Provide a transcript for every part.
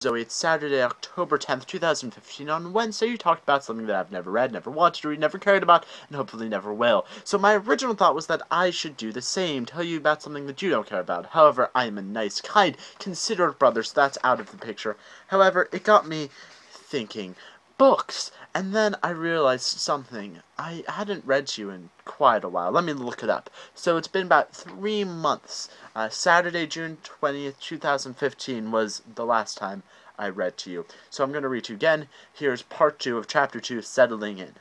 Zoe, it's Saturday, October 10th, 2015. On Wednesday, you talked about something that I've never read, never wanted to read, never cared about, and hopefully never will. So my original thought was that I should do the same, tell you about something that you don't care about. However, I am a nice, kind, considerate brother, so that's out of the picture. However, it got me thinking. Books! And then I realized something. I hadn't read to you in quite a while. Let me look it up. So it's been about 3 months. Saturday, June 20th, 2015 was the last time I read to you. So I'm going to read to you again. Here's part 2 of chapter 2, Settling In.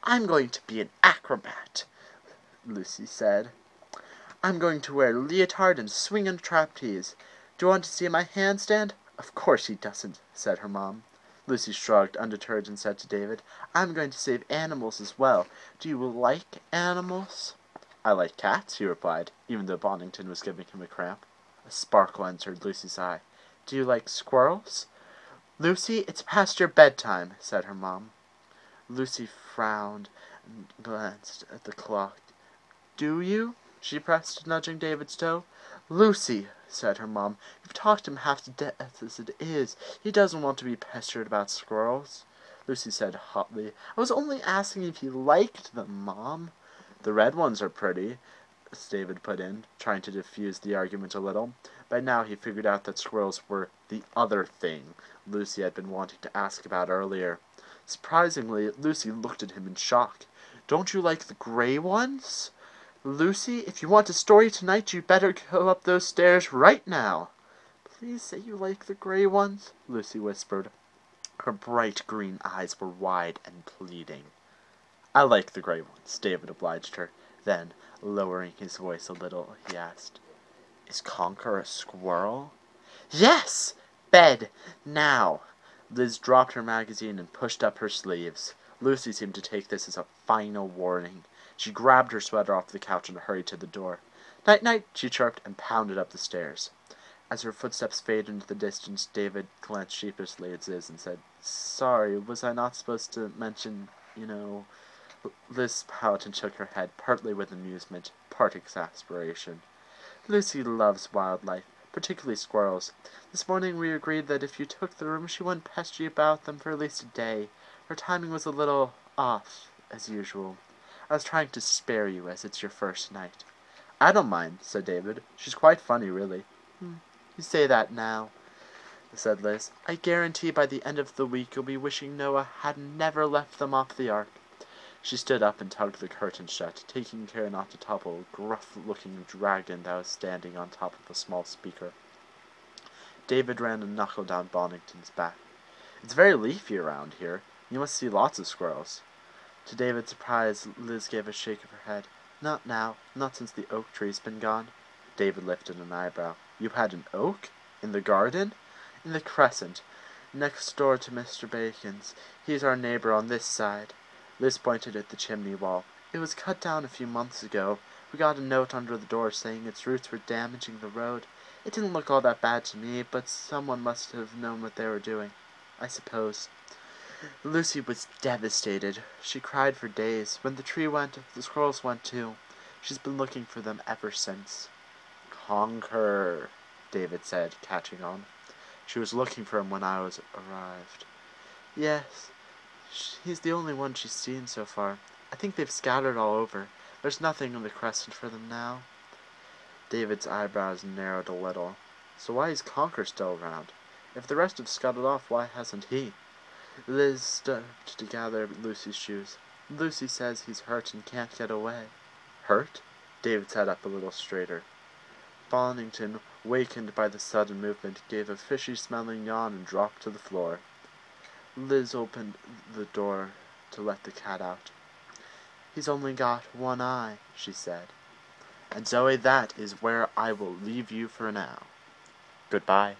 I'm going to be an acrobat, Lucy said. I'm going to wear a leotard and swing on a trapeze. Do you want to see my handstand? Of course he doesn't, said her mom. Lucy shrugged, undeterred, and said to David, I'm going to save animals as well. Do you like animals? I like cats, he replied, even though Bonington was giving him a cramp. A sparkle entered Lucy's eye. Do you like squirrels? Lucy, it's past your bedtime, said her mom. Lucy frowned and glanced at the clock. Do you? She pressed, nudging David's toe. Lucy, said her mom, you've talked him half to death as it is. He doesn't want to be pestered about squirrels. Lucy said hotly, I was only asking if he liked them, Mom. The red ones are pretty, David put in, trying to diffuse the argument a little. By now he figured out that squirrels were the other thing Lucy had been wanting to ask about earlier. Surprisingly, Lucy looked at him in shock. Don't you like the gray ones? Lucy, if you want a story tonight, you'd better go up those stairs right now. Please say you like the gray ones, Lucy whispered. Her bright green eyes were wide and pleading. I like the gray ones, David obliged her. Then, lowering his voice a little, he asked, Is Conker a squirrel? Yes! Bed! Now! Liz dropped her magazine and pushed up her sleeves. Lucy seemed to take this as a final warning. She grabbed her sweater off the couch and hurried to the door. Night-night, she chirped and pounded up the stairs. As her footsteps faded into the distance, David glanced sheepishly at Liz and said, Sorry, was I not supposed to mention, Liz pouted and shook her head, partly with amusement, part exasperation. Lucy loves wildlife, particularly squirrels. This morning we agreed that if you took the room, she wouldn't pester you about them for at least a day. Her timing was a little off, as usual. I was trying to spare you, as it's your first night. I don't mind, said David. She's quite funny, really. You say that now, said Liz. I guarantee by the end of the week you'll be wishing Noah had never left them off the ark. She stood up and tugged the curtain shut, taking care not to topple a gruff-looking dragon that was standing on top of a small speaker. David ran a knuckle down Bonington's back. It's very leafy around here. You must see lots of squirrels. To David's surprise, Liz gave a shake of her head. Not now, not since the oak tree's been gone. David lifted an eyebrow. You had an oak? In the garden? In the crescent, next door to Mr. Bacon's. He's our neighbor on this side. Liz pointed at the chimney wall. It was cut down a few months ago. We got a note under the door saying its roots were damaging the road. It didn't look all that bad to me, but someone must have known what they were doing, I suppose. Lucy was devastated. She cried for days. When the tree went, the squirrels went too. She's been looking for them ever since. Conker, David said, catching on. She was looking for him when I arrived. Yes, he's the only one she's seen so far. I think they've scattered all over. There's nothing in the crescent for them now. David's eyebrows narrowed a little. So why is Conker still around? If the rest have scuttled off, why hasn't he? Liz stooped to gather Lucy's shoes. Lucy says he's hurt and can't get away. Hurt? David sat up a little straighter. Bonington, wakened by the sudden movement, gave a fishy-smelling yawn and dropped to the floor. Liz opened the door to let the cat out. He's only got one eye, she said. And Zoe, that is where I will leave you for now. Goodbye.